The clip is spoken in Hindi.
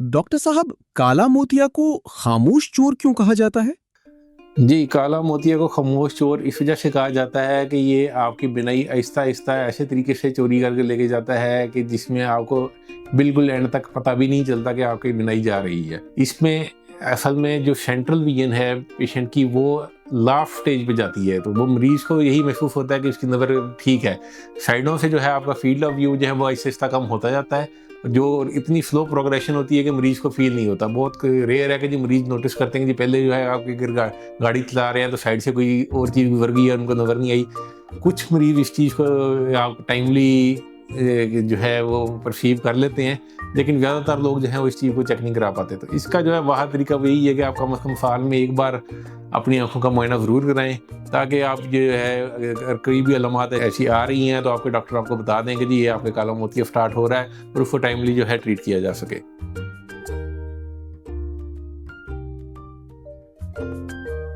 डॉक्टर साहब, काला मोतिया को खामोश चोर क्यों कहा जाता है? जी, काला मोतिया को खामोश चोर इस वजह से कहा जाता है कि ये आपकी बिनाई आहिस्ता आहिस्ता ऐसे तरीके से चोरी करके लेके जाता है कि जिसमें आपको बिल्कुल एंड तक पता भी नहीं चलता कि आपकी बिनाई जा रही है। इसमें असल में जो सेंट्रल विजन है पेशेंट की वो लास्ट स्टेज पे जाती है, तो वो मरीज़ को यही महसूस होता है कि उसकी नज़र ठीक है। साइडों से जो है आपका फील्ड ऑफ व्यू जो है वो आहिस्ता आहिस्ता कम होता जाता है, जो इतनी स्लो प्रोग्रेशन होती है कि मरीज़ को फील नहीं होता। बहुत रेयर है कि जो मरीज़ नोटिस करते हैं कि पहले जो है आपके अगर गाड़ी चला रहे हैं तो साइड से कोई और चीज़ गुजर गई है, उनको नज़र नहीं आई। कुछ मरीज़ इस चीज़ को आप टाइमली जो है वो परसीव कर लेते हैं, लेकिन ज़्यादातर लोग जो हैं वो इस चीज़ को चेक नहीं करा पाते। तो इसका जो है वह तरीका वही है कि आप कम से कम साल में एक बार अपनी आंखों का मुआयना ज़रूर कराएं, ताकि आप जो है अगर कोई भी अलामात ऐसी आ रही हैं तो आपके डॉक्टर आपको बता दें कि जी ये आपके काला मोतिया स्टार्ट हो रहा है और उसको टाइमली जो है ट्रीट किया जा सके।